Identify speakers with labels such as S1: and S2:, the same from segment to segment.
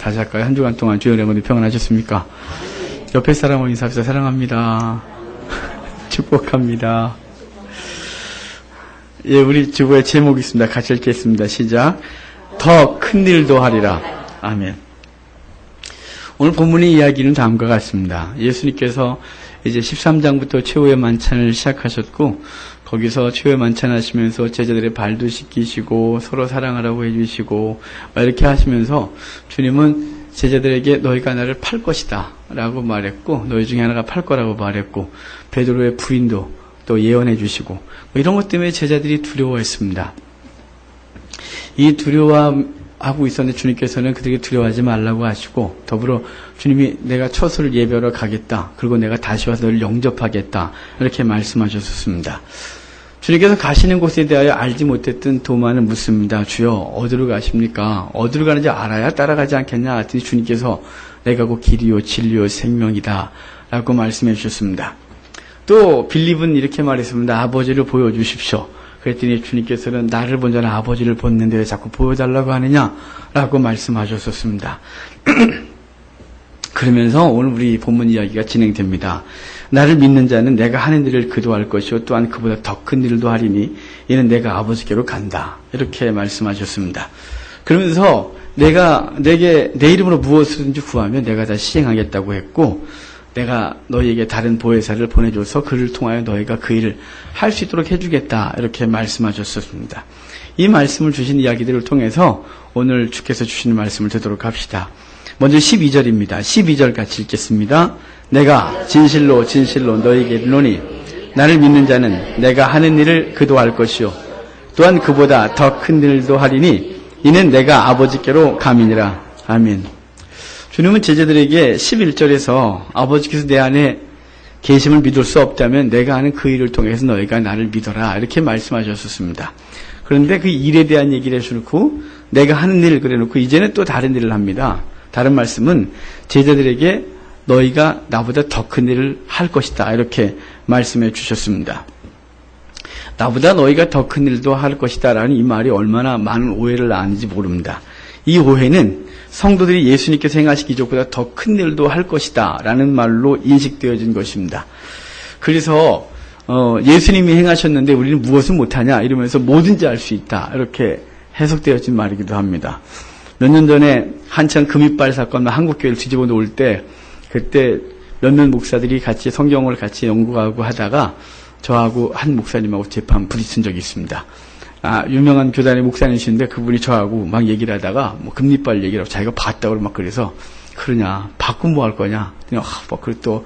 S1: 다시 할까요? 한 주간 동안 주여 여러분들 평안하셨습니까? 옆에 사람을 인사합시다. 사랑합니다. 축복합니다. 예, 우리 주보의 제목이 있습니다. 같이 읽겠습니다. 시작. 더 큰 일도 하리라. 아멘. 오늘 본문의 이야기는 다음과 같습니다. 예수님께서 이제 13장부터 최후의 만찬을 시작하셨고, 거기서 최후의 만찬 하시면서 제자들의 발도 씻기시고 서로 사랑하라고 해주시고 이렇게 하시면서 주님은 제자들에게 너희가 나를 팔 것이다 라고 말했고, 너희 중에 하나가 팔 거라고 말했고, 베드로의 부인도 또 예언해 주시고, 이런 것 때문에 제자들이 두려워했습니다. 이 두려워하고 있었는데 주님께서는 그들에게 두려워하지 말라고 하시고, 더불어 주님이 내가 처소를 예배하러 가겠다, 그리고 내가 다시 와서 너를 영접하겠다, 이렇게 말씀하셨습니다. 주님께서 가시는 곳에 대하여 알지 못했던 도마는 묻습니다. 주여, 어디로 가십니까? 어디로 가는지 알아야 따라가지 않겠냐 하더니 주님께서 내가 곧 길이요 진리요 생명이다 라고 말씀해 주셨습니다. 또 빌립은 이렇게 말했습니다. 아버지를 보여주십시오. 그랬더니 주님께서는 나를 본 자는 아버지를 보는데 왜 자꾸 보여달라고 하느냐 라고 말씀하셨었습니다. 그러면서 오늘 우리 본문 이야기가 진행됩니다. 나를 믿는 자는 내가 하는 일을 그도 할 것이요 또한 그보다 더 큰 일도 하리니 이는 내가 아버지께로 간다, 이렇게 말씀하셨습니다. 그러면서 내게 내 이름으로 무엇이든지 구하면 내가 다 시행하겠다고 했고, 내가 너희에게 다른 보혜사를 보내줘서 그를 통하여 너희가 그 일을 할 수 있도록 해주겠다, 이렇게 말씀하셨습니다. 이 말씀을 주신 이야기들을 통해서 오늘 주께서 주시는 말씀을 듣도록 합시다. 먼저 12절입니다. 12절 같이 읽겠습니다. 내가 진실로 진실로 너희에게 이르노니 나를 믿는 자는 내가 하는 일을 그도 할 것이요 또한 그보다 더 큰 일도 하리니 이는 내가 아버지께로 감이니라. 아멘. 주님은 제자들에게 11절에서 아버지께서 내 안에 계심을 믿을 수 없다면 내가 하는 그 일을 통해서 너희가 나를 믿어라, 이렇게 말씀하셨습니다. 그런데 그 일에 대한 얘기를 해주고 내가 하는 일을 그래놓고 이제는 또 다른 일을 합니다. 다른 말씀은 제자들에게 너희가 나보다 더 큰 일을 할 것이다, 이렇게 말씀해 주셨습니다. 나보다 너희가 더 큰 일도 할 것이다 라는 이 말이 얼마나 많은 오해를 낳는지 모릅니다. 이 오해는 성도들이 예수님께서 행하신 기적보다 더 큰 일도 할 것이다 라는 말로 인식되어진 것입니다. 그래서 예수님이 행하셨는데 우리는 무엇을 못하냐 이러면서 뭐든지 할 수 있다, 이렇게 해석되어진 말이기도 합니다. 몇 년 전에 한창 금이빨 사건, 한국교회를 뒤집어 놓을 때, 그때 몇몇 목사들이 같이 성경을 같이 연구하고 하다가 저하고 한 목사님하고 재판 부딪힌 적이 있습니다. 유명한 교단의 목사님이신데 그분이 저하고 막 얘기를 하다가 금리빨 얘기를 하고 자기가 봤다고 막 그래서, 그러냐, 받고 뭐 할 거냐, 그리고 또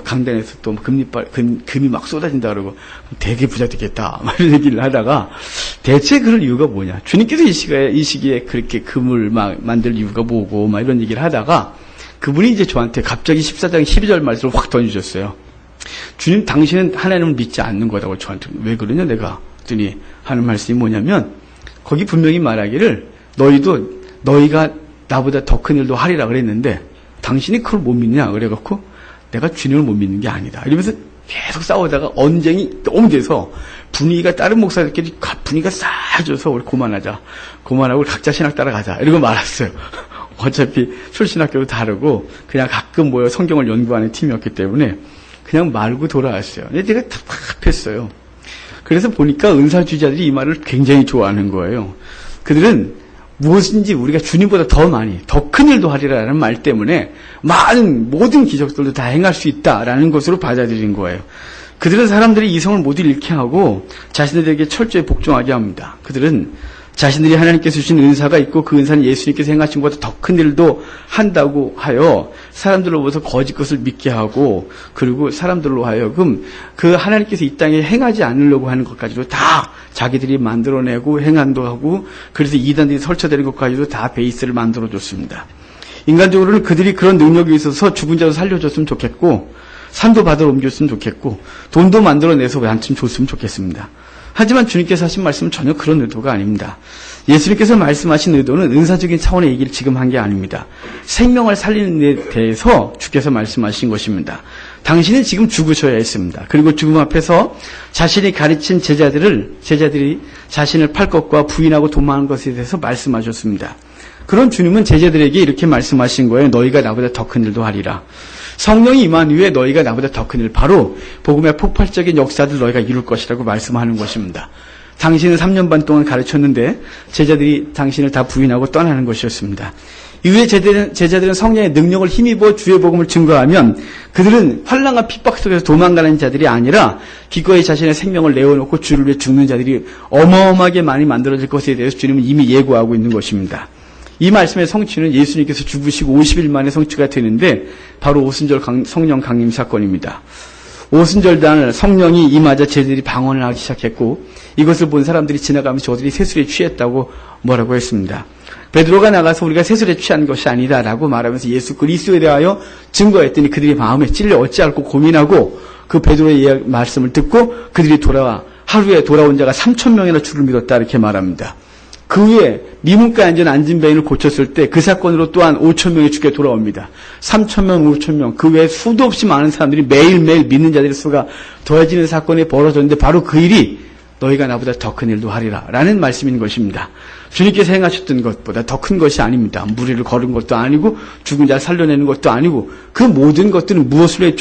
S1: 강단에서 또 금이 막 쏟아진다 그러고 되게 부자 되겠다, 막 이런 얘기를 하다가 대체 그럴 이유가 뭐냐, 주님께서 이 시기에 그렇게 금을 막 만들 이유가 뭐고, 막 이런 얘기를 하다가 그분이 이제 저한테 갑자기 14장 12절 말씀을 확 던져줬어요. 주님, 당신은 하나님을 믿지 않는 거다고 저한테. 왜 그러냐 내가 했더니 하는 말씀이 뭐냐면, 거기 분명히 말하기를 너희가 나보다 더 큰 일도 하리라 그랬는데 당신이 그걸 못 믿냐 그래갖고 내가 주님을 못 믿는 게 아니다, 이러면서 계속 싸우다가 언쟁이 너무 돼서 분위기가, 다른 목사들끼리 분위기가 싸해져서 우리 그만하고 각자 신학 따라가자 이러고 말았어요. 어차피 출신학교도 다르고 그냥 가끔 모여 성경을 연구하는 팀이었기 때문에 그냥 말고 돌아왔어요. 근데 제가 답답했어요. 그래서 보니까 은사주의자들이 이 말을 굉장히 좋아하는 거예요. 그들은 무엇인지 우리가 주님보다 더 많이, 더 큰 일도 하리라는 말 때문에 모든 기적들도 다 행할 수 있다라는 것으로 받아들인 거예요. 그들은 사람들이 이성을 모두 잃게 하고 자신들에게 철저히 복종하게 합니다. 그들은 자신들이 하나님께서 주신 은사가 있고 그 은사는 예수님께서 행하신 것보다 더 큰 일도 한다고 하여 사람들로부터 거짓 것을 믿게 하고, 그리고 사람들로 하여금 그 하나님께서 이 땅에 행하지 않으려고 하는 것까지도 다 자기들이 만들어내고 행한도 하고, 그래서 이단들이 설쳐되는 것까지도 다 베이스를 만들어줬습니다. 인간적으로는 그들이 그런 능력이 있어서 죽은 자도 살려줬으면 좋겠고, 산도 바다로 옮겼으면 좋겠고, 돈도 만들어내서 한참 줬으면 좋겠습니다. 하지만 주님께서 하신 말씀은 전혀 그런 의도가 아닙니다. 예수님께서 말씀하신 의도는 은사적인 차원의 얘기를 지금 한 게 아닙니다. 생명을 살리는 데 대해서 주께서 말씀하신 것입니다. 당신은 지금 죽으셔야 했습니다. 그리고 죽음 앞에서 자신이 가르친 제자들이 자신을 팔 것과 부인하고 도망한 것에 대해서 말씀하셨습니다. 그런 주님은 제자들에게 이렇게 말씀하신 거예요. 너희가 나보다 더 큰 일도 하리라. 성령이 임한 후에 너희가 나보다 더 큰 일, 바로 복음의 폭발적인 역사들 너희가 이룰 것이라고 말씀하는 것입니다. 당신은 3년 반 동안 가르쳤는데 제자들이 당신을 다 부인하고 떠나는 것이었습니다. 이후에 제자들은 성령의 능력을 힘입어 주의 복음을 증거하면 그들은 환난과 핍박 속에서 도망가는 자들이 아니라 기꺼이 자신의 생명을 내어놓고 주를 위해 죽는 자들이 어마어마하게 많이 만들어질 것에 대해서 주님은 이미 예고하고 있는 것입니다. 이 말씀의 성취는 예수님께서 죽으시고 50일 만에 성취가 되는데 바로 오순절 성령 강림 사건입니다. 오순절날 성령이 임하자 제자들이 방언을 하기 시작했고 이것을 본 사람들이 지나가면서 저들이 세술에 취했다고 뭐라고 했습니다. 베드로가 나가서 우리가 세술에 취한 것이 아니다라고 말하면서 예수 그리스도에 대하여 증거했더니 그들이 마음에 찔려 어찌할꼬 고민하고 그 베드로의 말씀을 듣고 그들이 하루에 돌아온 자가 3,000명이나 주를 믿었다 이렇게 말합니다. 그 후에 미문가에 앉은 안진뱅이를 고쳤을 때 그 사건으로 또한 5,000명이 주께 돌아옵니다. 3,000명, 5,000명, 그 외에 수도 없이 많은 사람들이 매일매일 믿는 자들의 수가 더해지는 사건이 벌어졌는데 바로 그 일이 너희가 나보다 더 큰 일도 하리라 라는 말씀인 것입니다. 주님께서 행하셨던 것보다 더 큰 것이 아닙니다. 무리를 걸은 것도 아니고 죽은 자를 살려내는 것도 아니고 그 모든 것들은 무엇을 위해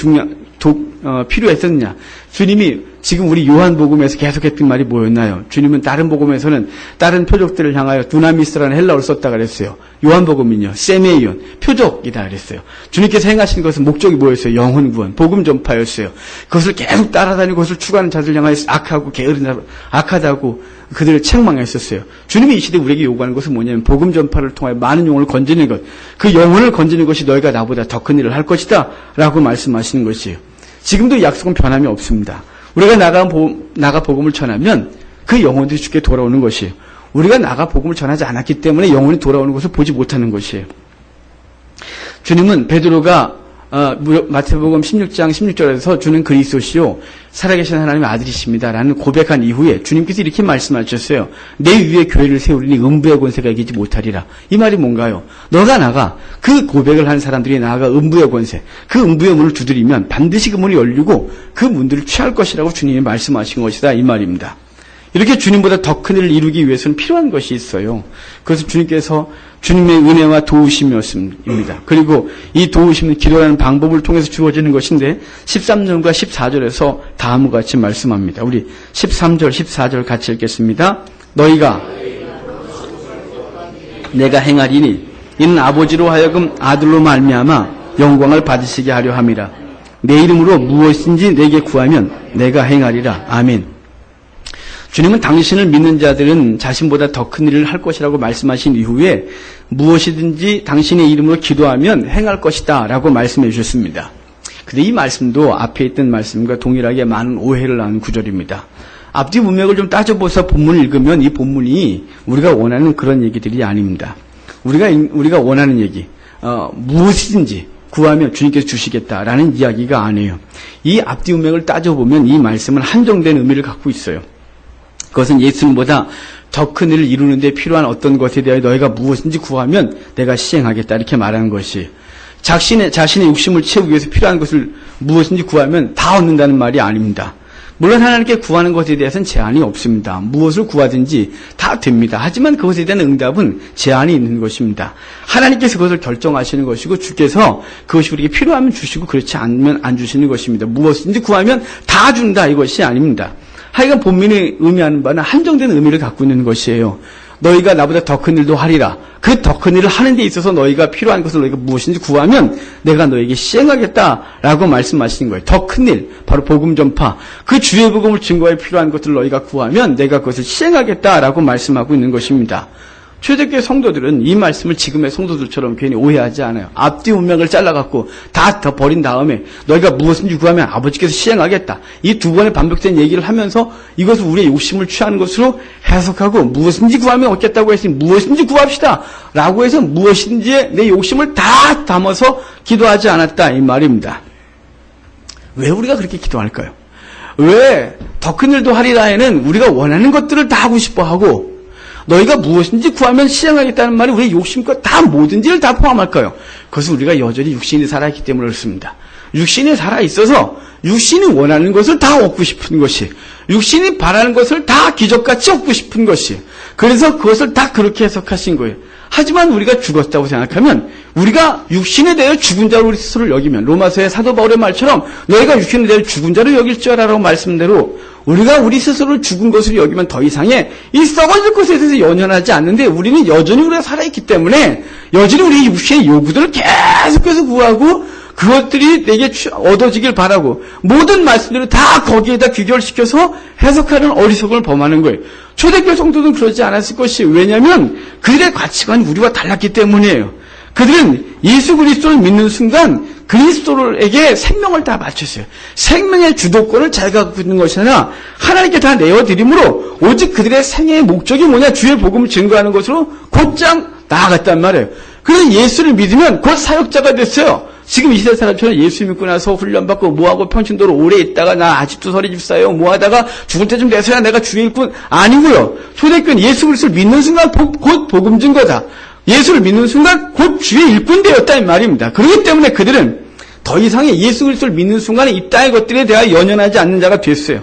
S1: 필요했었느냐. 주님이 지금 우리 요한복음에서 계속했던 말이 뭐였나요? 주님은 다른 복음에서는 다른 표적들을 향하여 두나미스라는 헬라어를 썼다 그랬어요. 요한복음은요, 세메이온, 표적이다 그랬어요. 주님께서 행하신 것은 목적이 뭐였어요? 영혼 구원, 복음 전파였어요. 그것을 계속 따라다니고 그것을 추구하는 자들 향하여 악하고 게으른 자, 악하다고 그들을 책망했었어요. 주님이 이 시대에 우리에게 요구하는 것은 뭐냐면 복음 전파를 통하여 많은 영혼을 건지는 것, 그 영혼을 건지는 것이 너희가 나보다 더 큰 일을 할 것이다 라고 말씀하시는 것이에요. 지금도 이 약속은 변함이 없습니다. 우리가 나가 복음을 전하면 그 영혼들이 주께 돌아오는 것이에요. 우리가 나가 복음을 전하지 않았기 때문에 영혼이 돌아오는 것을 보지 못하는 것이에요. 주님은 베드로가 마태복음 16장 16절에서 주는 그리스도시요 살아계신 하나님의 아들이십니다 라는 고백한 이후에 주님께서 이렇게 말씀하셨어요. 내 위에 교회를 세우리니 음부의 권세가 이기지 못하리라. 이 말이 뭔가요? 너가 나가 그 고백을 한 사람들이 나아가 음부의 권세, 그 음부의 문을 두드리면 반드시 그 문이 열리고 그 문들을 취할 것이라고 주님이 말씀하신 것이다 이 말입니다. 이렇게 주님보다 더 큰 일을 이루기 위해서는 필요한 것이 있어요. 그래서 주님께서 주님의 은혜와 도우심이었습니다. 그리고 이 도우심은 기도하는 방법을 통해서 주어지는 것인데 13절과 14절에서 다음과 같이 말씀합니다. 우리 13절, 14절 같이 읽겠습니다. 너희가 내가 행하리니 이는 아버지로 하여금 아들로 말미암아 영광을 받으시게 하려 함이라. 내 이름으로 무엇인지 내게 구하면 내가 행하리라. 아멘. 주님은 당신을 믿는 자들은 자신보다 더 큰 일을 할 것이라고 말씀하신 이후에 무엇이든지 당신의 이름으로 기도하면 행할 것이다 라고 말씀해 주셨습니다. 근데 이 말씀도 앞에 있던 말씀과 동일하게 많은 오해를 낳은 구절입니다. 앞뒤 문맥을 좀 따져보서 본문을 읽으면 이 본문이 우리가 원하는 그런 얘기들이 아닙니다. 우리가 원하는 얘기, 무엇이든지 구하면 주님께서 주시겠다라는 이야기가 아니에요. 이 앞뒤 문맥을 따져보면 이 말씀은 한정된 의미를 갖고 있어요. 그것은 예수님보다 더 큰 일을 이루는 데 필요한 어떤 것에 대하여 너희가 무엇인지 구하면 내가 시행하겠다 이렇게 말하는 것이 자신의 욕심을 채우기 위해서 필요한 것을 무엇인지 구하면 다 얻는다는 말이 아닙니다. 물론 하나님께 구하는 것에 대해서는 제한이 없습니다. 무엇을 구하든지 다 됩니다. 하지만 그것에 대한 응답은 제한이 있는 것입니다. 하나님께서 그것을 결정하시는 것이고 주께서 그것이 우리에게 필요하면 주시고 그렇지 않으면 안 주시는 것입니다. 무엇인지 구하면 다 준다 이것이 아닙니다. 하여간 본문이 의미하는 바는 한정된 의미를 갖고 있는 것이에요. 너희가 나보다 더 큰 일도 하리라. 그 더 큰 일을 하는 데 있어서 너희가 필요한 것을 너희가 무엇인지 구하면 내가 너에게 시행하겠다라고 말씀하시는 거예요. 더 큰 일, 바로 복음 전파. 그 주의 복음을 증거해 필요한 것들을 너희가 구하면 내가 그것을 시행하겠다라고 말씀하고 있는 것입니다. 초대교회 성도들은 이 말씀을 지금의 성도들처럼 괜히 오해하지 않아요. 앞뒤 문맥을 잘라갖고 다 버린 다음에 너희가 무엇인지 구하면 아버지께서 시행하겠다. 이 두 번의 반복된 얘기를 하면서 이것을 우리의 욕심을 취하는 것으로 해석하고 무엇인지 구하면 얻겠다고 했으니 무엇인지 구합시다. 라고 해서 무엇인지 내 욕심을 다 담아서 기도하지 않았다. 이 말입니다. 왜 우리가 그렇게 기도할까요? 왜 더 큰 일도 하리라에는 우리가 원하는 것들을 다 하고 싶어 하고 너희가 무엇인지 구하면 시행하겠다는 말이 우리의 욕심과 다 모든지를 다 포함할까요? 그것은 우리가 여전히 육신이 살아있기 때문에 그렇습니다. 육신이 살아있어서 육신이 원하는 것을 다 얻고 싶은 것이, 육신이 바라는 것을 다 기적같이 얻고 싶은 것이, 그래서 그것을 다 그렇게 해석하신 거예요. 하지만 우리가 죽었다고 생각하면 우리가 육신에 대해 죽은 자로 우리 스스로를 여기면 로마서의 사도 바울의 말처럼 너희가 육신에 대해 죽은 자로 여길 줄 알아라고 말씀대로 우리가 우리 스스로를 죽은 것으로 여기면 더 이상의 이 썩어질 것에 대해서 연연하지 않는데 우리는 여전히 우리가 살아있기 때문에 여전히 우리 육신의 요구들을 계속해서 구하고 그것들이 내게 얻어지길 바라고 모든 말씀들을 다 거기에다 귀결시켜서 해석하는 어리석음을 범하는 거예요. 초대교회 성도들은 그러지 않았을 것이 왜냐하면 그들의 가치관이 우리와 달랐기 때문이에요. 그들은 예수 그리스도를 믿는 순간 그리스도에게 생명을 다 바쳤어요. 생명의 주도권을 잘 갖고 있는 것이 아니라 하나님께 다 내어드림으로 오직 그들의 생애의 목적이 뭐냐? 주의 복음을 증거하는 것으로 곧장 나아갔단 말이에요. 그래서 예수를 믿으면 곧 사역자가 됐어요. 지금 이 시대 사람처럼 예수 믿고 나서 훈련받고 뭐하고 평신도로 오래 있다가 나 아직도 서리집 사요 뭐하다가 죽을 때쯤 돼서야 내가 주의 일꾼 아니고요. 초대교회는 예수 그리스도를 믿는 순간 곧 복음 증거다. 예수를 믿는 순간 곧 주의 일꾼 되었다 이 말입니다. 그렇기 때문에 그들은 더 이상의 예수 그리스도를 믿는 순간에 이 땅의 것들에 대하여 연연하지 않는 자가 됐어요.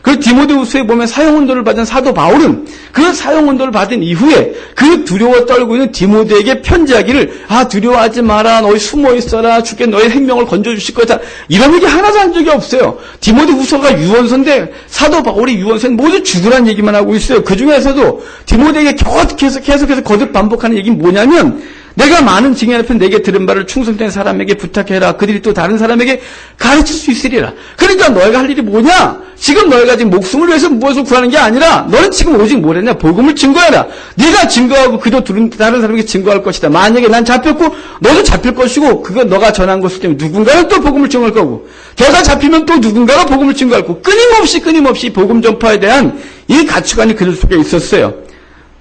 S1: 그리고 디모데후서에 보면 사형언도를 받은 사도 바울은 그 사형언도를 받은 이후에 그 두려워 떨고 있는 디모데에게 편지하기를 두려워하지 마라 너희 숨어 있어라 주께 너의 생명을 건져주실 거다 이런 얘기 하나도 한 적이 없어요. 디모데후서가 유언서인데 사도 바울이 유언서는 모두 죽으란 얘기만 하고 있어요. 그 중에서도 디모데에게 계속해서 거듭 반복하는 얘기는 뭐냐면 내가 많은 증인 앞에 내게 들은 바를 충성된 사람에게 부탁해라. 그들이 또 다른 사람에게 가르칠 수 있으리라. 그러니까 너희가 할 일이 뭐냐? 지금 너희가 지금 목숨을 위해서 무엇을 구하는 게 아니라 너는 지금 오직 뭘 했냐? 복음을 증거해라. 네가 증거하고 그도 다른 사람에게 증거할 것이다. 만약에 난 잡혔고 너도 잡힐 것이고 그거 너가 전한 것을 때문에 누군가는 또 복음을 증거할 거고 걔가 잡히면 또 누군가가 복음을 증거할 거고 끊임없이 복음 전파에 대한 이 가치관이 그들 속에 있었어요.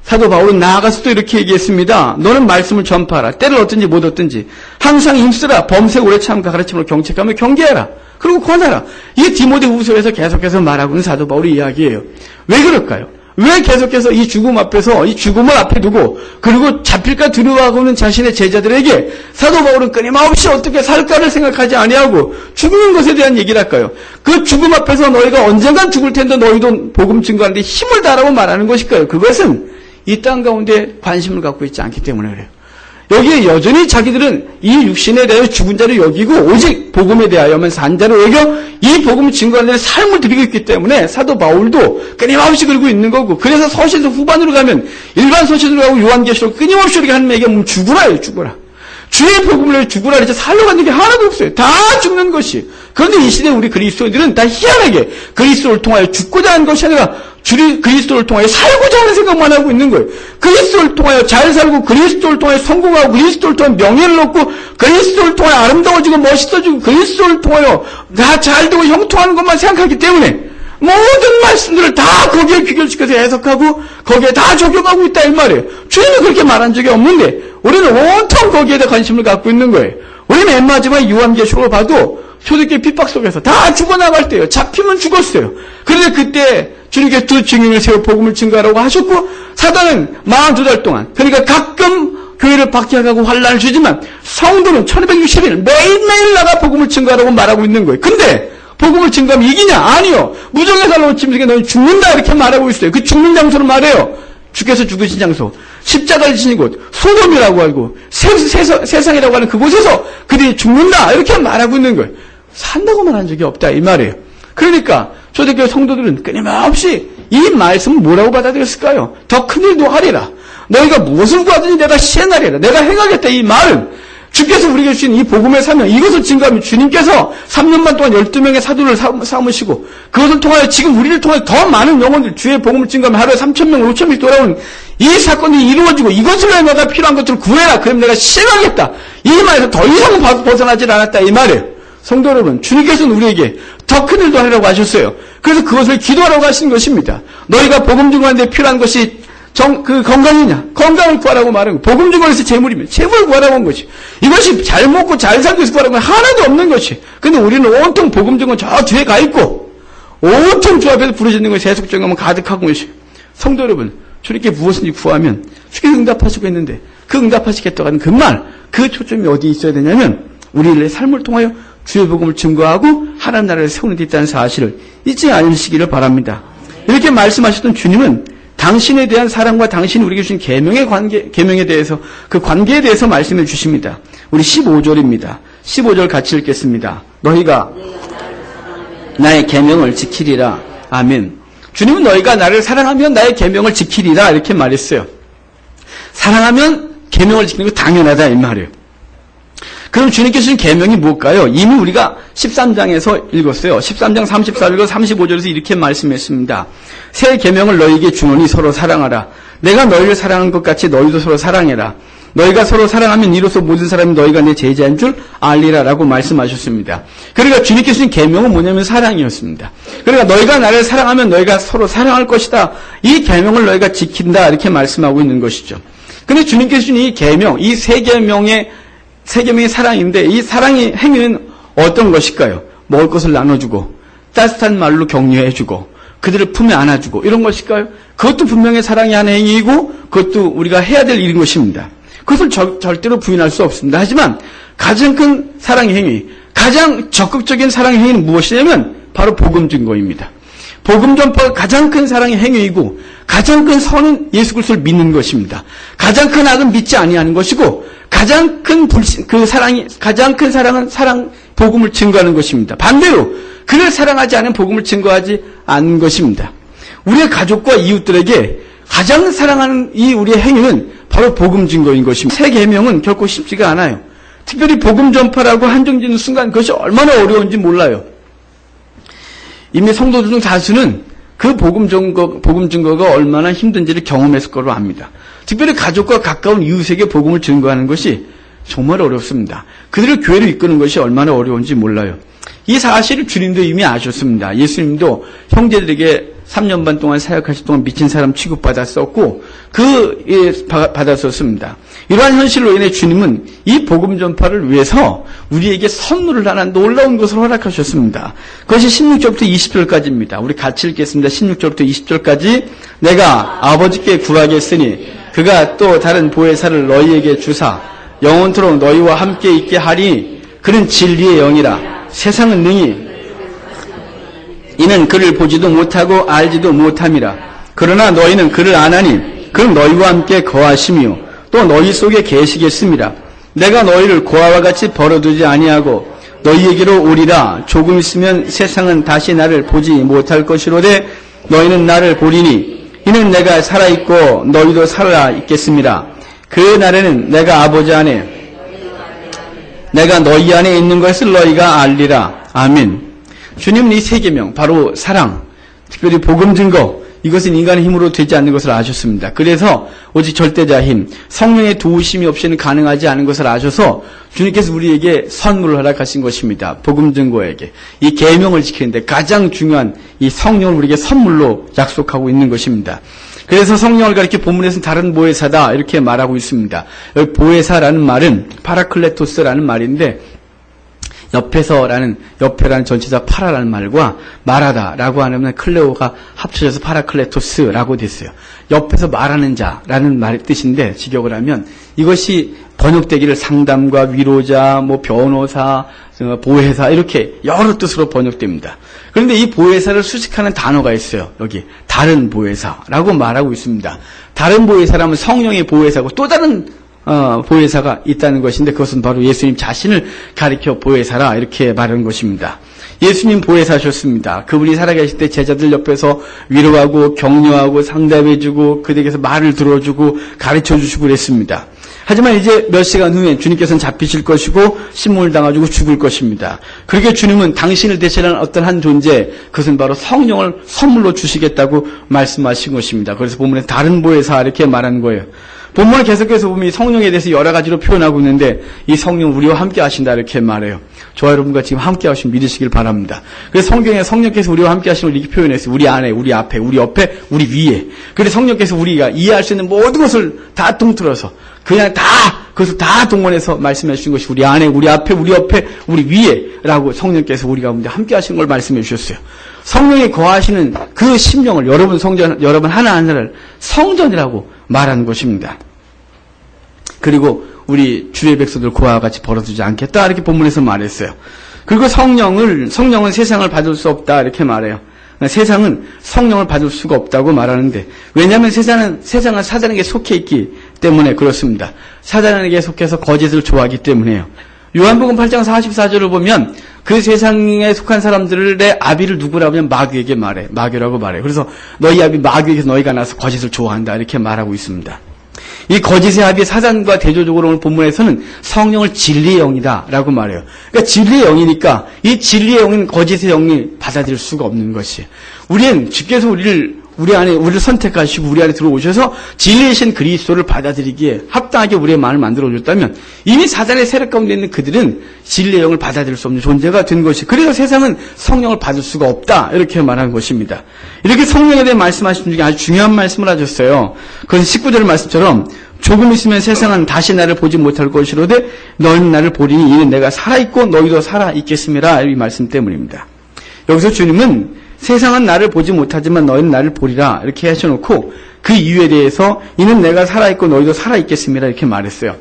S1: 사도 바울은 나아가서 또 이렇게 얘기했습니다. 너는 말씀을 전파하라. 때를 얻든지 못 얻든지 항상 힘쓰라. 범색 오래 참과 가르침으로 경책하며 경계하라. 그리고 권하라. 이 디모데후서에서 계속해서 말하고 있는 사도 바울의 이야기예요. 왜 그럴까요? 왜 계속해서 이 죽음 앞에서 이 죽음을 앞에 두고 그리고 잡힐까 두려워하고 있는 자신의 제자들에게 사도 바울은 끊임없이 어떻게 살까를 생각하지 아니하고 죽는 것에 대한 얘기를 할까요? 그 죽음 앞에서 너희가 언젠간 죽을 텐데 너희도 복음 증거하는데 힘을 다하라고 말하는 것일까요? 그것은 이 땅 가운데 관심을 갖고 있지 않기 때문에 그래요. 여기에 여전히 자기들은 이 육신에 대하여 죽은 자를 여기고 오직 복음에 대하여만 산 자를 여겨 이 복음을 증거하는 데 삶을 드리고 있기 때문에 사도 바울도 끊임없이 그러고 있는 거고 그래서 서신서 후반으로 가면 일반 서신으로 가고 요한계시록 끊임없이 이렇게 하는 얘기가 죽으라예요. 죽으라. 주의 복음을 위해 죽으라 그래서 살려고 하는 게 하나도 없어요. 다 죽는 것이. 그런데 이 시대 우리 그리스도인들은 다 희한하게 그리스도를 통하여 죽고자 하는 것이 아니라 그리스도를 통하여 살고자 하는 생각만 하고 있는 거예요. 그리스도를 통하여 잘 살고 그리스도를 통하여 성공하고 그리스도를 통하여 명예를 얻고 그리스도를 통하여 아름다워지고 멋있어지고 그리스도를 통하여 다 잘되고 형통하는 것만 생각하기 때문에 모든 말씀들을 다 거기에 비교시켜서 해석하고 거기에 다 적용하고 있다 이 말이에요. 주님은 그렇게 말한 적이 없는데 우리는 온통 거기에 대해 관심을 갖고 있는 거예요. 우리 맨 마지막 요한계시록을 봐도 초대교회 핍박 속에서 다 죽어나갈 때요. 잡히면 죽었어요. 그런데 그때 주님께서 두 증인을 세워 복음을 증거하라고 하셨고 사단은 42달 동안 그러니까 가끔 교회를 박해하고 환란을 주지만 성도는 1260일 매일매일 나가 복음을 증거하라고 말하고 있는 거예요. 근데 복음을 증거하면 이기냐? 아니요. 무정의 살로 침승에 너희 죽는다 이렇게 말하고 있어요. 그 죽는 장소를 말해요. 주께서 죽으신 장소. 십자가를 지신 곳. 소돔이라고 하고 세상이라고 하는 그곳에서 그들이 죽는다 이렇게 말하고 있는 거예요. 산다고 말한 적이 없다 이 말이에요. 그러니까 초대교회 성도들은 끊임없이 이 말씀을 뭐라고 받아들였을까요? 더 큰 일도 하리라. 너희가 무엇을 구하든지 내가 시행하리라. 내가 행하겠다 이 말은 주께서 우리에게 주신 이 복음의 사명 이것을 증거하면 주님께서 3년만 동안 12명의 사도를 삼으시고 그것을 통하여 지금 우리를 통해 더 많은 영혼들 주의 복음을 증거하면 하루에 3,000명 5,000명이 돌아오는 이 사건이 이루어지고 이것을 위해 내가 필요한 것들을 구해라. 그럼 내가 시행하겠다. 이 말에서 더 이상 벗어나질 않았다 이 말이에요. 성도 여러분, 주님께서는 우리에게 더 큰 일도 하라고 하셨어요. 그래서 그것을 기도하라고 하신 것입니다. 너희가 복음 증거하는 데 필요한 것이 건강이냐? 건강을 구하라고 말하는 거예요. 복음 증거에서 재물이면 재물을 구하라고 한 것이. 이것이 잘 먹고 잘 살기 위해서 구하라고 하는 건 하나도 없는 것이. 근데 우리는 온통 복음 증거 저 뒤에 가 있고 온통 주 앞에서 부르짖는 것이 세속적인 가득하고 것이. 성도 여러분, 주님께 무엇인지 구하면 주께서 응답하시고 있는데 그 응답하시겠다고 하는 그 말, 그 초점이 어디에 있어야 되냐면 우리의 삶을 통하여 주의 복음을 증거하고 하나님 나라를 세우는 데 있다는 사실을 잊지 않으시기를 바랍니다. 이렇게 말씀하셨던 주님은 당신에 대한 사랑과 당신이 우리에게 주신 계명에 대해서 그 관계에 대해서 말씀해 주십니다. 우리 15절입니다. 15절 같이 읽겠습니다. 너희가 나의 계명을 지키리라. 아멘. 주님은 너희가 나를 사랑하면 나의 계명을 지키리라 이렇게 말했어요. 사랑하면 계명을 지키는 거 당연하다 이 말이에요. 그럼 주님께서 주신 계명이 뭘까요? 이미 우리가 13장에서 읽었어요. 13장 34절과 35절에서 이렇게 말씀했습니다. 새 계명을 너희에게 주노니 서로 사랑하라. 내가 너희를 사랑한 것 같이 너희도 서로 사랑해라. 너희가 서로 사랑하면 이로써 모든 사람이 너희가 내 제자인 줄 알리라 라고 말씀하셨습니다. 그러니까 주님께서 주신 계명은 뭐냐면 사랑이었습니다. 그러니까 너희가 나를 사랑하면 너희가 서로 사랑할 것이다. 이 계명을 너희가 지킨다 이렇게 말씀하고 있는 것이죠. 그런데 주님께서 주신 이 계명, 이 세 계명의 사랑인데 이 사랑의 행위는 어떤 것일까요? 먹을 것을 나눠주고 따뜻한 말로 격려해주고 그들을 품에 안아주고 이런 것일까요? 그것도 분명히 사랑의 한 행위이고 그것도 우리가 해야 될 일인 것입니다. 그것을 절대로 부인할 수 없습니다. 하지만 가장 큰 사랑의 행위, 가장 적극적인 사랑의 행위는 무엇이냐면 바로 복음 증거입니다. 복음 전파가 가장 큰 사랑의 행위이고 가장 큰 선은 예수 그리스도를 믿는 것입니다. 가장 큰 악은 믿지 아니하는 것이고 가장 큰 가장 큰 사랑은 복음을 증거하는 것입니다. 반대로 그를 사랑하지 않은 복음을 증거하지 않는 것입니다. 우리의 가족과 이웃들에게 가장 사랑하는 이 우리의 행위는 바로 복음 증거인 것입니다. 새 계명은 결코 쉽지가 않아요. 특별히 복음 전파라고 한정짓는 순간 그것이 얼마나 어려운지 몰라요. 이미 성도들 중 다수는 그 복음 증거가 얼마나 힘든지를 경험했을 거로 압니다. 특별히 가족과 가까운 이웃에게 복음을 증거하는 것이 정말 어렵습니다. 그들을 교회로 이끄는 것이 얼마나 어려운지 몰라요. 이 사실을 주님도 이미 아셨습니다. 예수님도 형제들에게 3년 반 동안 사역하실 동안 미친 사람 취급받았었고 받았었습니다. 이러한 현실로 인해 주님은 이 복음 전파를 위해서 우리에게 선물을 하나 놀라운 것을 허락하셨습니다. 그것이 16절부터 20절까지입니다. 우리 같이 읽겠습니다. 16절부터 20절까지 내가 아버지께 구하겠으니 그가 또 다른 보혜사를 너희에게 주사 영원토록 너희와 함께 있게 하리. 그는 진리의 영이라. 세상은 능히 이는 그를 보지도 못하고 알지도 못함이라. 그러나 너희는 그를 아나니 그는 너희와 함께 거하시며 또 너희 속에 계시겠음이라. 내가 너희를 고아와 같이 버려두지 아니하고 너희에게로 오리라. 조금 있으면 세상은 다시 나를 보지 못할 것이로되 너희는 나를 보리니 이는 내가 살아있고 너희도 살아있겠음이라. 그 날에는 내가 아버지 안에 내가 너희 안에 있는 것을 너희가 알리라. 아멘. 주님은 이 세 계명, 바로 사랑, 특별히 복음 증거, 이것은 인간의 힘으로 되지 않는 것을 아셨습니다. 그래서 오직 절대자 힘, 성령의 도우심이 없이는 가능하지 않은 것을 아셔서 주님께서 우리에게 선물을 허락하신 것입니다. 복음 증거에게. 이 계명을 지키는데 가장 중요한 이 성령을 우리에게 선물로 약속하고 있는 것입니다. 그래서 성령을 가리켜 본문에서는 다른 보혜사다 이렇게 말하고 있습니다. 여기 보혜사라는 말은 파라클레토스라는 말인데 옆에라는 전치사 파라라는 말과 말하다라고 하면 클레오가 합쳐져서 파라클레토스라고 됐어요. 옆에서 말하는 자라는 말의 뜻인데 직역을 하면 이것이 번역되기를 상담가, 위로자, 변호사, 보혜사 이렇게 여러 뜻으로 번역됩니다. 그런데 이 보혜사를 수식하는 단어가 있어요. 여기 다른 보혜사라고 말하고 있습니다. 다른 보혜사라면 성령의 보혜사고 또 다른 보혜사가 있다는 것인데 그것은 바로 예수님 자신을 가리켜 보혜사라 이렇게 말하는 것입니다. 예수님 보혜사셨습니다. 그분이 살아계실 때 제자들 옆에서 위로하고 격려하고 상담해주고 그들에게서 말을 들어주고 가르쳐주시고 그랬습니다. 하지만 이제 몇 시간 후에 주님께서는 잡히실 것이고 신문을 당하시고 죽을 것입니다. 그렇게 주님은 당신을 대신하는 어떤 한 존재, 그것은 바로 성령을 선물로 주시겠다고 말씀하신 것입니다. 그래서 본문에 다른 보혜사 이렇게 말하는 거예요. 본문을 계속해서 보면 이 성령에 대해서 여러 가지로 표현하고 있는데 이 성령 우리와 함께 하신다 이렇게 말해요. 저와 여러분과 지금 함께 하시면 믿으시길 바랍니다. 그래서 성경에 성령께서 우리와 함께 하시는 걸 이렇게 표현했어요. 우리 안에, 우리 앞에, 우리 옆에, 우리 위에. 그래서 성령께서 우리가 이해할 수 있는 모든 것을 다 통틀어서 그냥 그것을 다 동원해서 말씀해 주신 것이 우리 안에, 우리 앞에, 우리 옆에, 우리 위에라고 성령께서 우리 가운데 함께 하시는 걸 말씀해 주셨어요. 성령이 거하시는 그 심령을 여러분 하나하나를 성전이라고 말하는 것입니다. 그리고 우리 주의 백성들 고아와 같이 벌어두지 않겠다 이렇게 본문에서 말했어요. 그리고 성령은 세상을 받을 수 없다 이렇게 말해요. 세상은 성령을 받을 수가 없다고 말하는데, 왜냐하면 세상은 사단에게 속해 있기 때문에 그렇습니다. 사단에게 속해서 거짓을 좋아하기 때문에요. 요한복음 8장 44절을 보면 그 세상에 속한 사람들의 아비를 누구라고 하면 마귀에게 말해. 마귀라고 말해. 그래서 너희 아비 마귀에게서 너희가 나서 거짓을 좋아한다. 이렇게 말하고 있습니다. 이 거짓의 아비 사단과 대조적으로 오늘 본문에서는 성령을 진리의 영이다 라고 말해요. 그러니까 진리의 영이니까 이 진리의 영인 거짓의 영이 받아들일 수가 없는 것이에요. 우리는 주께서 우리를 선택하시고 우리 안에 들어오셔서 진리이신 그리스도를 받아들이기에 합당하게 우리의 마음을 만들어줬다면 이미 사단의 세력 가운데 있는 그들은 진리의 영을 받아들일 수 없는 존재가 된 것이, 그래서 세상은 성령을 받을 수가 없다 이렇게 말하는 것입니다. 이렇게 성령에 대해 말씀하신 중에 아주 중요한 말씀을 하셨어요. 그것은 19절 말씀처럼 조금 있으면 세상은 다시 나를 보지 못할 것이로되 너희는 나를 보리니 이는 내가 살아있고 너희도 살아있겠음이라, 이 말씀 때문입니다. 여기서 주님은 세상은 나를 보지 못하지만 너희는 나를 보리라 이렇게 하셔놓고 그 이유에 대해서 이는 내가 살아있고 너희도 살아있겠습니다 이렇게 말했어요.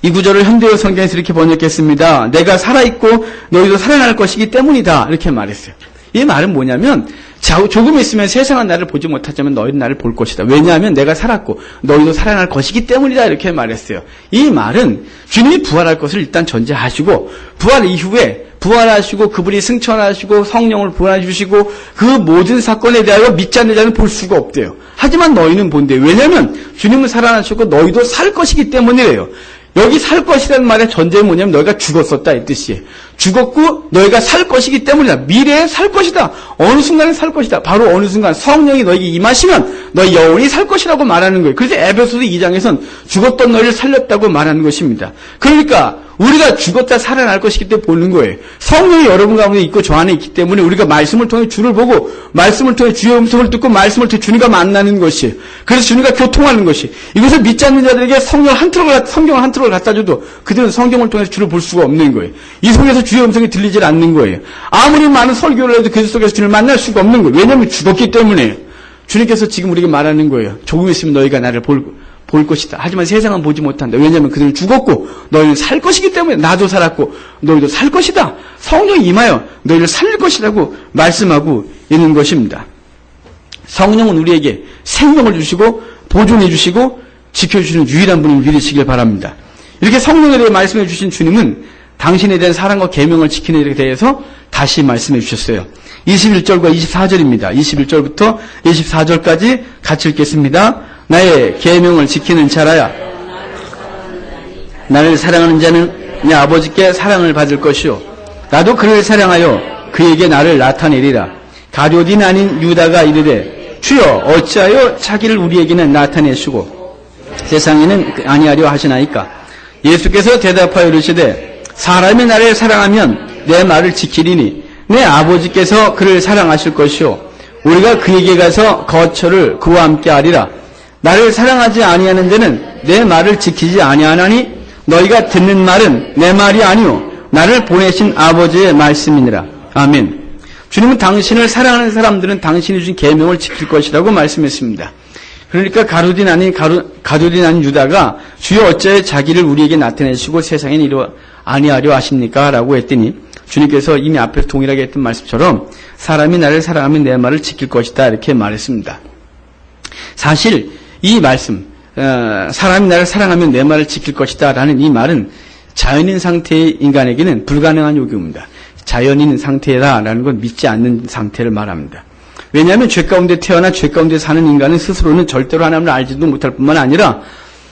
S1: 이 구절을 현대어 성경에서 이렇게 번역했습니다. 내가 살아있고 너희도 살아날 것이기 때문이다 이렇게 말했어요. 이 말은 뭐냐면 조금 있으면 세상은 나를 보지 못하지만 너희는 나를 볼 것이다. 왜냐하면 내가 살았고 너희도 살아날 것이기 때문이다 이렇게 말했어요. 이 말은 주님이 부활할 것을 일단 전제하시고 부활 이후에 부활하시고 그분이 승천하시고 성령을 부활해주시고 그 모든 사건에 대하여 믿지 않는 자는 볼 수가 없대요. 하지만 너희는 본대요. 왜냐하면 주님은 살아나셨고 너희도 살 것이기 때문이래요. 여기 살 것이라는 말의 전제는 뭐냐면 너희가 죽었었다 이 뜻이에요. 죽었고 너희가 살 것이기 때문이다. 미래에 살 것이다. 어느 순간에 살 것이다. 바로 어느 순간 성령이 너에게 임하시면 너희 영원히 살 것이라고 말하는 거예요. 그래서 에베소서 2장에서는 죽었던 너희를 살렸다고 말하는 것입니다. 그러니까 우리가 죽었다 살아날 것이기 때문에 보는 거예요. 성령이 여러분 가운데 있고 저 안에 있기 때문에 우리가 말씀을 통해 주를 보고 말씀을 통해 주의 음성을 듣고 말씀을 통해 주님과 만나는 것이에요. 그래서 주님과 교통하는 것이, 이것을 믿지 않는 자들에게 성경을 한 트럭을 갖다 줘도 그들은 성경을 통해서 주를 볼 수가 없는 거예요. 이 속에서 주의 음성이 들리질 않는 거예요. 아무리 많은 설교를 해도 그 속에서 주님을 만날 수가 없는 거예요. 왜냐하면 죽었기 때문에. 주님께서 지금 우리에게 말하는 거예요. 조금 있으면 너희가 나를 볼 것이다. 하지만 세상은 보지 못한다. 왜냐하면 그들은 죽었고 너희는 살 것이기 때문에 나도 살았고 너희도 살 것이다. 성령이 임하여 너희를 살릴 것이라고 말씀하고 있는 것입니다. 성령은 우리에게 생명을 주시고 보존해 주시고 지켜주시는 유일한 분을 믿으시길 바랍니다. 이렇게 성령에 대해 말씀해 주신 주님은 당신에 대한 사랑과 계명을 지키는 일에 대해서 다시 말씀해 주셨어요. 21절과 24절입니다. 21절부터 24절까지 같이 읽겠습니다. 나의 계명을 지키는 자라야 나를 사랑하는 자는 내 아버지께 사랑을 받을 것이요 나도 그를 사랑하여 그에게 나를 나타내리라. 가룟인 아닌 유다가 이르되 주여 어찌하여 자기를 우리에게는 나타내시고 세상에는 아니하려 하시나이까. 예수께서 대답하여 이르시되 사람이 나를 사랑하면 내 말을 지키리니 내 아버지께서 그를 사랑하실 것이요 우리가 그에게 가서 거처를 그와 함께 하리라. 나를 사랑하지 아니하는 자는 내 말을 지키지 아니하나니 너희가 듣는 말은 내 말이 아니요 나를 보내신 아버지의 말씀이니라. 아멘. 주님은 당신을 사랑하는 사람들은 당신이 주신 계명을 지킬 것이라고 말씀했습니다. 그러니까 가룟인 아닌 유다가 주여 어찌하여 자기를 우리에게 나타내시고 세상에 아니하려 하십니까? 라고 했더니 주님께서 이미 앞에서 동일하게 했던 말씀처럼 사람이 나를 사랑하면 내 말을 지킬 것이다 이렇게 말했습니다. 사실 이 말씀 사람이 나를 사랑하면 내 말을 지킬 것이다 라는 이 말은 자연인 상태의 인간에게는 불가능한 요구입니다. 자연인 상태라는 건 믿지 않는 상태를 말합니다. 왜냐하면 죄 가운데 태어나 죄 가운데 사는 인간은 스스로는 절대로 하나님을 알지도 못할 뿐만 아니라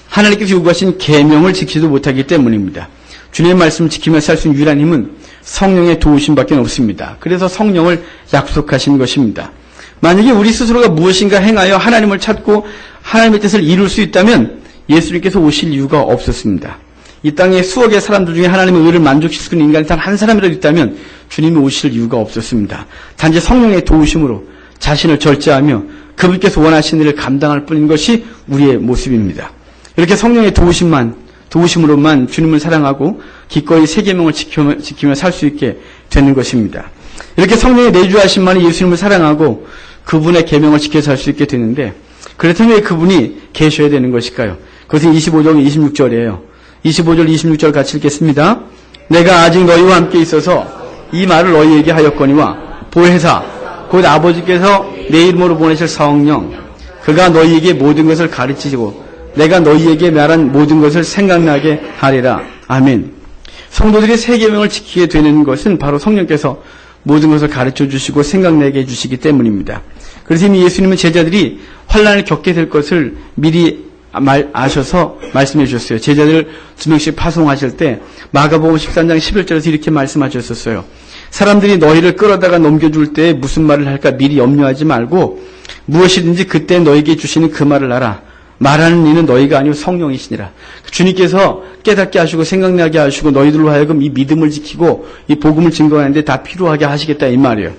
S1: 하나님께서 요구하신 계명을 지키지도 못하기 때문입니다. 주님의 말씀을 지키며 살 수 있는 유일한 힘은 성령의 도우심밖에 없습니다. 그래서 성령을 약속하신 것입니다. 만약에 우리 스스로가 무엇인가 행하여 하나님을 찾고 하나님의 뜻을 이룰 수 있다면 예수님께서 오실 이유가 없었습니다. 이 땅에 수억의 사람들 중에 하나님의 의를 만족시킬 수 있는 인간이 단 한 사람이라도 있다면 주님이 오실 이유가 없었습니다. 단지 성령의 도우심으로 자신을 절제하며 그분께서 원하시는 일을 감당할 뿐인 것이 우리의 모습입니다. 이렇게 성령의 도우심으로만 주님을 사랑하고 기꺼이 세 계명을 지키며 살 수 있게 되는 것입니다. 이렇게 성령의 내주하심만이 예수님을 사랑하고 그분의 계명을 지켜 살 수 있게 되는데 그렇다면 왜 그분이 계셔야 되는 것일까요? 그것은 25절, 26절이에요. 25절, 26절 같이 읽겠습니다. 내가 아직 너희와 함께 있어서 이 말을 너희에게 하였거니와 보혜사 곧 아버지께서 내 이름으로 보내실 성령 그가 너희에게 모든 것을 가르치시고 내가 너희에게 말한 모든 것을 생각나게 하리라. 아멘. 성도들이 세 계명을 지키게 되는 것은 바로 성령께서 모든 것을 가르쳐 주시고 생각나게 해주시기 때문입니다. 그래서 이미 예수님은 제자들이 환난을 겪게 될 것을 미리 아셔서 말씀해 주셨어요. 제자들 2명씩 파송하실 때 마가복음 13장 11절에서 이렇게 말씀하셨었어요. 사람들이 너희를 끌어다가 넘겨줄 때 무슨 말을 할까 미리 염려하지 말고 무엇이든지 그때 너희에게 주시는 그 말을 알아. 말하는 이는 너희가 아니고 성령이시니라. 주님께서 깨닫게 하시고 생각나게 하시고 너희들로 하여금 이 믿음을 지키고 이 복음을 증거하는데 다 필요하게 하시겠다 이 말이에요.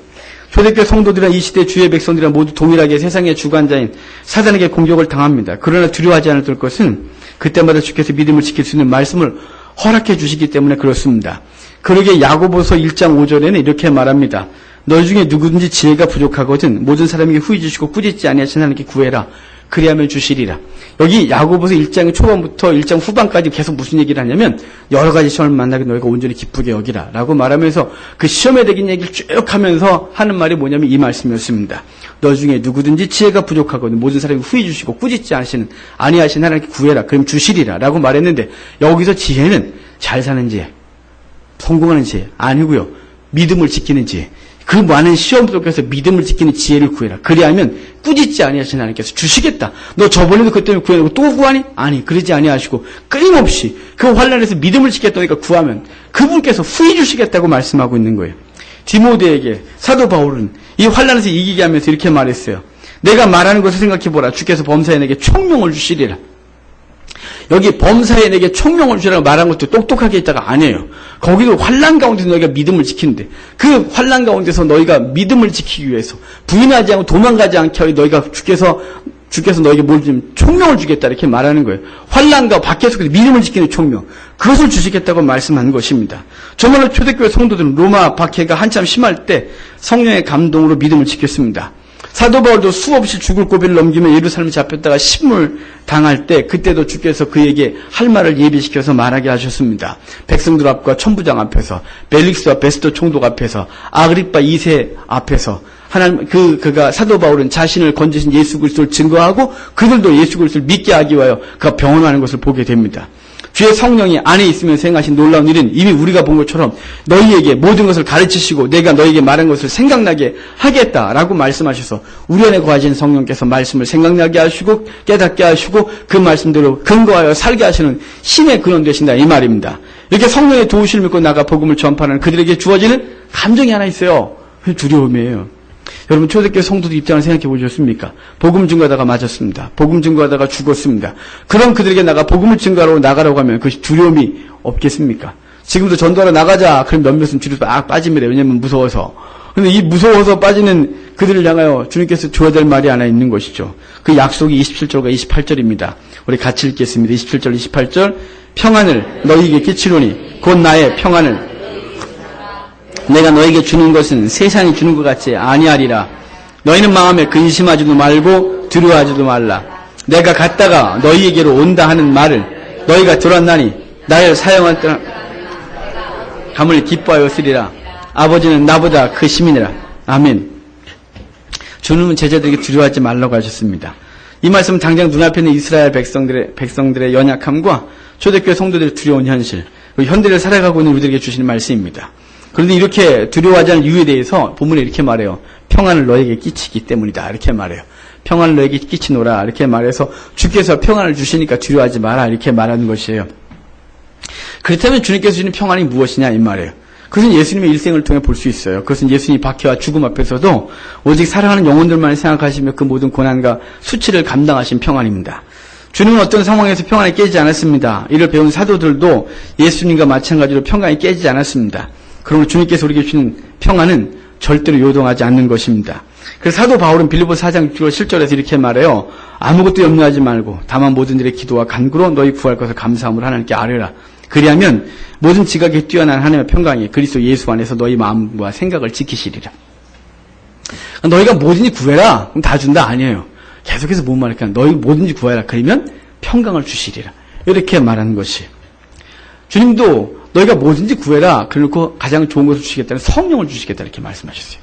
S1: 초대교회 성도들이나 이 시대 주의 백성들이나 모두 동일하게 세상의 주관자인 사단에게 공격을 당합니다. 그러나 두려워하지 않을 것은 그때마다 주께서 믿음을 지킬 수 있는 말씀을 허락해 주시기 때문에 그렇습니다. 그러기에 야고보서 1장 5절에는 이렇게 말합니다. 너희 중에 누구든지 지혜가 부족하거든 모든 사람에게 후히 주시고 꾸짖지 아니하신 하나님께 구해라. 그리하면 주시리라. 여기 야고보서 1장 초반부터 1장 후반까지 계속 무슨 얘기를 하냐면 여러 가지 시험을 만나게 너희가 온전히 기쁘게 여기라 라고 말하면서 그 시험에 대긴 얘기를 쭉 하면서 하는 말이 뭐냐면 이 말씀이었습니다. 너희 중에 누구든지 지혜가 부족하거든 모든 사람이 후히 주시고 꾸짖지 아니하신 하나님께 구해라. 그럼 주시리라 라고 말했는데 여기서 지혜는 잘 사는 지혜, 성공하는 지혜 아니고요. 믿음을 지키는 지혜. 그 많은 시험 속에서 믿음을 지키는 지혜를 구해라. 그리하면 꾸짖지 아니하신 하나님께서 주시겠다. 너 저번에도 그것 때문에 구해놓고 또 구하니? 아니 그러지 아니하시고 끊임없이 그 환난에서 믿음을 지켰다니까 구하면 그분께서 후히 주시겠다고 말씀하고 있는 거예요. 디모데에게 사도 바울은 이 환난에서 이기게 하면서 이렇게 말했어요. 내가 말하는 것을 생각해보라. 주께서 범사에 내게 총명을 주시리라. 여기 범사에 내게 총명을 주라고 말한 것도 똑똑하게 있다가 아니에요. 거기도 환난 가운데서 너희가 믿음을 지키는데 그 환난 가운데서 너희가 믿음을 지키기 위해서 부인하지 않고 도망가지 않게 하여 너희가 주께서 너희에게 뭘 좀 총명을 주겠다 이렇게 말하는 거예요. 환난과 밖에서 믿음을 지키는 총명 그것을 주시겠다고 말씀한 것입니다. 정말로 초대교회 성도들은 로마 박해가 한참 심할 때 성령의 감동으로 믿음을 지켰습니다. 사도 바울도 수없이 죽을 고비를 넘기며 예루살렘에 잡혔다가 신물 당할 때 그때도 주께서 그에게 할 말을 예비시켜서 말하게 하셨습니다. 백성들 앞과 천부장 앞에서 벨릭스와 베스토 총독 앞에서 아그리빠 2세 앞에서 하나님 그가 사도 바울은 자신을 건지신 예수 그리스도를 증거하고 그들도 예수 그리스도를 믿게 하기 위하여 그가 병언하는 것을 보게 됩니다. 주의 성령이 안에 있으면서 행하신 놀라운 일은 이미 우리가 본 것처럼 너희에게 모든 것을 가르치시고 내가 너희에게 말한 것을 생각나게 하겠다라고 말씀하셔서 우리 안에 거하신 성령께서 말씀을 생각나게 하시고 깨닫게 하시고 그 말씀대로 근거하여 살게 하시는 신의 근원 되신다 이 말입니다. 이렇게 성령의 도우심을 믿고 나가 복음을 전파하는 그들에게 주어지는 감정이 하나 있어요. 두려움이에요. 여러분 초대교회 성도들 입장을 생각해 보셨습니까? 복음 증거하다가 맞았습니다. 복음 증거하다가 죽었습니다. 그럼 그들에게 복음을 증거하러 나가라고 하면 그것이 두려움이 없겠습니까? 지금도 전도하러 나가자. 그럼 몇몇은 뒤로 막 빠집니다. 왜냐하면 무서워서. 그런데 이 무서워서 빠지는 그들을 향하여 주님께서 줘야 될 말이 하나 있는 것이죠. 그 약속이 27절과 28절입니다. 우리 같이 읽겠습니다. 27절, 28절. 평안을 너희에게 끼치노니 곧 나의 평안을 내가 너에게 주는 것은 세상이 주는 것 같지 아니하리라. 너희는 마음에 근심하지도 말고 두려워하지도 말라. 내가 갔다가 너희에게로 온다 하는 말을 너희가 들었나니 나를 사용한 감을 기뻐하여 쓰리라. 아버지는 나보다 크심이니라. 아멘. 주님은 제자들에게 두려워하지 말라고 하셨습니다. 이 말씀은 당장 눈앞에 있는 이스라엘 백성들의 연약함과 초대교회 성도들의 두려운 현실, 현대를 살아가고 있는 우리들에게 주시는 말씀입니다. 그런데 이렇게 두려워하지 않을 이유에 대해서 본문에 이렇게 말해요. 평안을 너에게 끼치기 때문이다. 이렇게 말해요. 평안을 너에게 끼치노라. 이렇게 말해서 주께서 평안을 주시니까 두려워하지 마라. 이렇게 말하는 것이에요. 그렇다면 주님께서 주시는 평안이 무엇이냐 이 말이에요. 그것은 예수님의 일생을 통해 볼 수 있어요. 그것은 예수님이 박해와 죽음 앞에서도 오직 사랑하는 영혼들만 생각하시며 그 모든 고난과 수치를 감당하신 평안입니다. 주님은 어떤 상황에서 평안이 깨지지 않았습니다. 이를 배운 사도들도 예수님과 마찬가지로 평안이 깨지지 않았습니다. 그러므로 주님께서 우리에게 주시는 평안은 절대로 요동하지 않는 것입니다. 그래서 사도 바울은 빌립보서 4장 6절 7절에서 이렇게 말해요. 아무것도 염려하지 말고 다만 모든 일의 기도와 간구로 너희 구할 것을 감사함으로 하나님께 아뢰라. 그리하면 모든 지각에 뛰어난 하나님의 평강이 그리스도 예수 안에서 너희 마음과 생각을 지키시리라. 너희가 뭐든지 구해라. 그럼 다 준다? 아니에요. 계속해서 뭔 말일까? 너희 뭐든지 구해라. 그러면 평강을 주시리라. 이렇게 말하는 것이. 주님도 너희가 뭐든지 구해라. 그래놓고 가장 좋은 것을 주시겠다는 성령을 주시겠다. 이렇게 말씀하셨어요.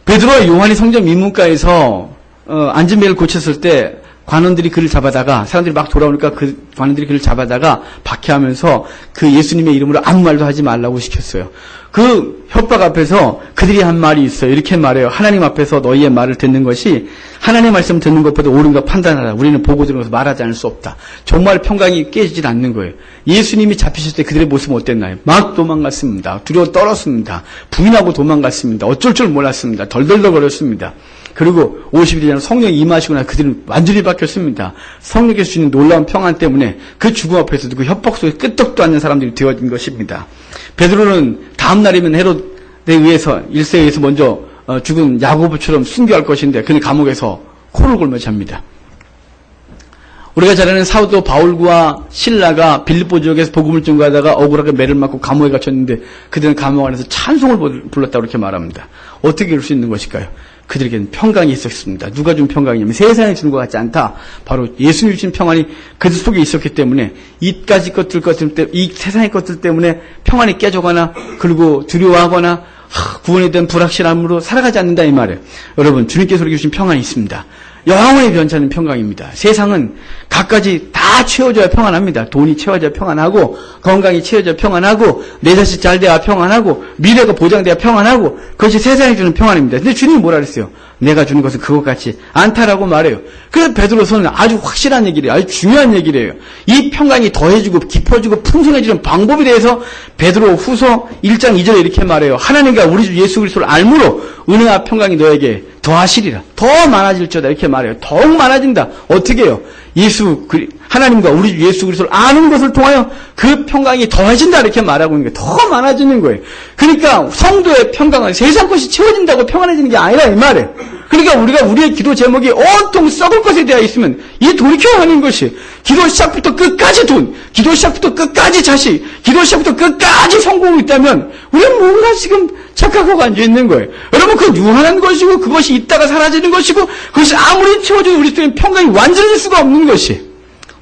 S1: 베드로와 요한이 성전 민문가에서 안전벨을 고쳤을 때 관원들이 그를 잡아다가 사람들이 막 돌아오니까 그 관원들이 그를 잡아다가 박해하면서 그 예수님의 이름으로 아무 말도 하지 말라고 시켰어요. 그 협박 앞에서 그들이 한 말이 있어요. 이렇게 말해요. 하나님 앞에서 너희의 말을 듣는 것이 하나님의 말씀 듣는 것보다 옳은가 판단하라. 우리는 보고 들어서 말하지 않을 수 없다. 정말 평강이 깨지질 않는 거예요. 예수님이 잡히실 때 그들의 모습은 어땠나요? 막 도망갔습니다. 두려워 떨었습니다. 부인하고 도망갔습니다. 어쩔 줄 몰랐습니다. 덜덜덜거렸습니다. 그리고 50일이 지나 성령이 임하시고 나서 그들은 완전히 바뀌었습니다. 성령께서 주는 놀라운 평안 때문에 그 죽음 앞에서도 그 협박 속에 끄떡도 않는 사람들이 되어진 것입니다. 베드로는 다음 날이면 헤롯에 의해서 일세에 의해서 먼저 죽은 야고보처럼 순교할 것인데 그는 감옥에서 코를 골며 잡니다. 우리가 잘 아는 사도 바울과 실라가 빌립보 지역에서 복음을 전가하다가 억울하게 매를 맞고 감옥에 갇혔는데 그들은 감옥 안에서 찬송을 불렀다고 이렇게 말합니다. 어떻게 이럴 수 있는 것일까요? 그들에게는 평강이 있었습니다. 누가 준 평강이냐면 세상에 주는 것 같지 않다. 바로 예수님이 주신 평안이 그들 속에 있었기 때문에 이까지 것들 때문에 이 세상의 것들 때문에 평안이 깨져가나 그리고 두려워하거나 구원에 대한 불확실함으로 살아가지 않는다 이 말이에요. 여러분 주님께서 우리에게 주신 평안이 있습니다. 영원히 변찮은 평강입니다. 세상은 갖가지 다 채워져야 평안합니다. 돈이 채워져야 평안하고 건강이 채워져야 평안하고 내 자식 잘 돼야 평안하고 미래가 보장돼야 평안하고 그것이 세상이 주는 평안입니다. 근데 주님이 뭐라 그랬어요? 내가 주는 것은 그것 같지 않다라고 말해요. 그래서 베드로서는 아주 확실한 얘기를 해요. 아주 중요한 얘기를 해요. 이 평강이 더해지고 깊어지고 풍성해지는 방법에 대해서 베드로 후서 1장 2절에 이렇게 말해요. 하나님과 우리 주 예수 그리스도를 알므로 은혜와 평강이 너에게 더하시리라. 더 많아질지어다 이렇게 말해요. 더욱 많아진다. 어떻게 해요? 하나님과 우리 주 예수 그리스도를 아는 것을 통하여 그 평강이 더해진다 이렇게 말하고 있는 거예요. 더 많아지는 거예요. 그러니까 성도의 평강은 세상 것이 채워진다고 평안해지는 게 아니라 이 말이에요. 그러니까 우리가 우리의 기도 제목이 온통 썩을 것에 대하여 있으면 이 돌이켜야 하는 것이 기도 시작부터 끝까지 돈, 기도 시작부터 끝까지 자식, 기도 시작부터 끝까지 성공이 있다면 우리는 뭔가 지금 착각하고 앉아있는 거예요. 여러분 그건 유한한 것이고 그것이 있다가 사라지는 것이고 그것이 아무리 채워져도 우리 속에 평강이 완전해질 수가 없는 것이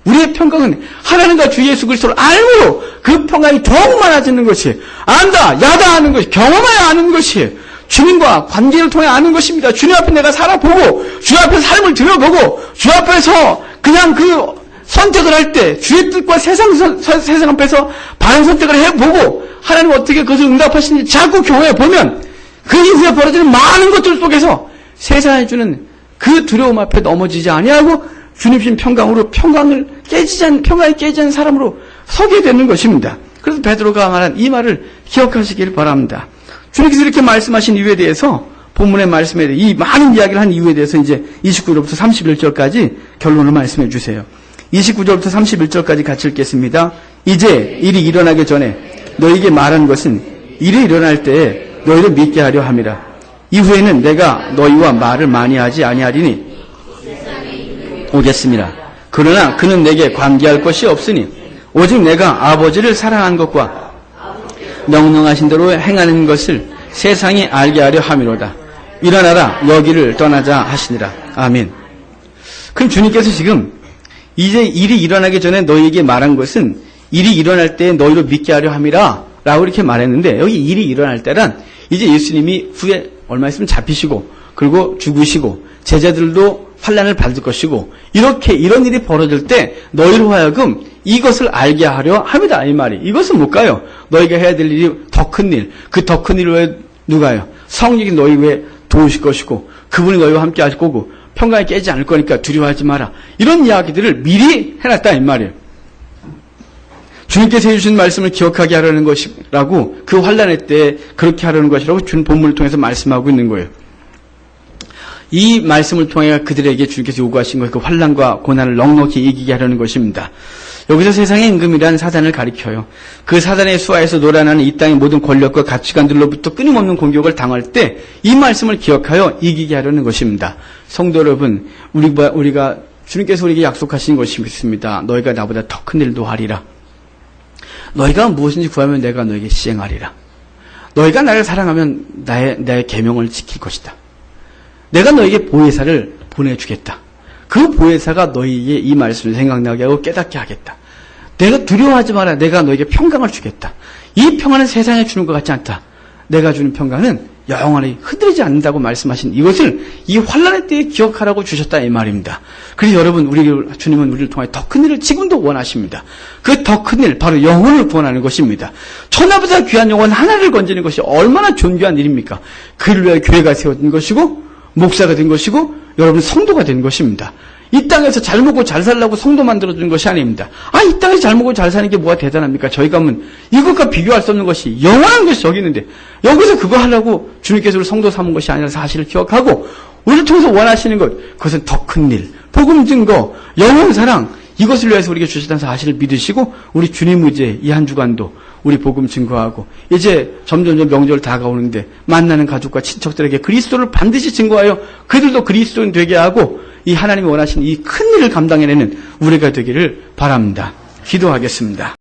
S1: 우리의 평강은 하나님과 주 예수 그리스도를 알므로 그 평강이 더욱 많아지는 것이 안다, 야다 하는 것이 경험해야 하는 것이 주님과 관계를 통해 아는 것입니다. 주님 앞에 내가 살아보고 주 앞에 삶을 들여보고 주 앞에서 그냥 그 선택을 할 때 주의 뜻과 세상 앞에서 바른 선택을 해보고 하나님 어떻게 그것을 응답하시는지 자꾸 교회에 보면 그 인생에 벌어지는 많은 것들 속에서 세상에 주는 그 두려움 앞에 넘어지지 아니하고 주님 주신 평강으로 평강이 깨지지 않는 사람으로 서게 되는 것입니다. 그래서 베드로가 말한 이 말을 기억하시길 바랍니다. 주님께서 이렇게 말씀하신 이유에 대해서 본문의 말씀에 대해 이 많은 이야기를 한 이유에 대해서 이제 29절부터 31절까지 결론을 말씀해 주세요. 29절부터 31절까지 같이 읽겠습니다. 이제 일이 일어나기 전에 너희에게 말한 것은 일이 일어날 때에 너희를 믿게 하려 함이라. 이후에는 내가 너희와 말을 많이 하지 아니하리니 오겠습니다. 그러나 그는 내게 관계할 것이 없으니 오직 내가 아버지를 사랑한 것과 명령하신 대로 행하는 것을 세상이 알게 하려 함이로다. 일어나라 여기를 떠나자 하시니라. 아멘. 그럼 주님께서 지금 이제 일이 일어나기 전에 너희에게 말한 것은 일이 일어날 때 너희로 믿게 하려 함이라 라고 이렇게 말했는데 여기 일이 일어날 때란 이제 예수님이 후에 얼마 있으면 잡히시고 그리고 죽으시고 제자들도 환난을 받을 것이고 이렇게 이런 일이 벌어질 때 너희로 하여금 이것을 알게 하려 합니다. 이 말이. 이것은 뭘까요? 너희가 해야 될 일이 더 큰 일. 그 더 큰 일을 왜 누가요? 성령이 너희 위에 도우실 것이고 그분이 너희와 함께 하실 거고 평강이 깨지지 않을 거니까 두려워하지 마라. 이런 이야기들을 미리 해놨다 이 말이에요. 주님께서 해주신 말씀을 기억하게 하려는 것이라고 그 환난의 때 그렇게 하려는 것이라고 준 본문을 통해서 말씀하고 있는 거예요. 이 말씀을 통해 그들에게 주님께서 요구하신 것, 그 환난과 고난을 넉넉히 이기게 하려는 것입니다. 여기서 세상의 임금이라는 사단을 가리켜요. 그 사단의 수하에서 놀아나는 이 땅의 모든 권력과 가치관들로부터 끊임없는 공격을 당할 때 이 말씀을 기억하여 이기게 하려는 것입니다. 성도 여러분, 우리가 주님께서 우리에게 약속하신 것이 있습니다. 너희가 나보다 더 큰 일도 하리라. 너희가 무엇인지 구하면 내가 너에게 시행하리라. 너희가 나를 사랑하면 나의 계명을 지킬 것이다. 내가 너에게 보혜사를 보내주겠다. 그 보혜사가 너희에게 이 말씀을 생각나게 하고 깨닫게 하겠다. 내가 두려워하지 마라. 내가 너에게 평강을 주겠다. 이 평안은 세상에 주는 것 같지 않다. 내가 주는 평강은 영원히 흔들리지 않는다고 말씀하신 이것을 이 환난의 때에 기억하라고 주셨다 이 말입니다. 그래서 여러분, 주님은 우리를 통해 더 큰 일을 지금도 원하십니다. 그 더 큰 일, 바로 영혼을 구원하는 것입니다. 천하보다 귀한 영혼 하나를 건지는 것이 얼마나 존귀한 일입니까? 그를 위해 교회가 세워진 것이고 목사가 된 것이고 여러분 성도가 된 것입니다. 이 땅에서 잘 먹고 잘 살라고 성도 만들어주는 것이 아닙니다. 이 땅에서 잘 먹고 잘 사는 게 뭐가 대단합니까? 저희가 하면 이것과 비교할 수 없는 것이 영원한 것이 여기 있는데 여기서 그거 하려고 주님께서 우리 성도 삼은 것이 아니라 사실을 기억하고 우리를 통해서 원하시는 것, 그것은 더 큰 일, 복음 증거, 영혼 사랑, 이것을 위해서 우리에게 주셨다는 사실을 믿으시고 우리 주님 의지에 이 한 주간도 우리 복음 증거하고 이제 점점점 명절 다가오는데 만나는 가족과 친척들에게 그리스도를 반드시 증거하여 그들도 그리스도인 되게 하고 이 하나님이 원하시는 이 큰 일을 감당해내는 우리가 되기를 바랍니다. 기도하겠습니다.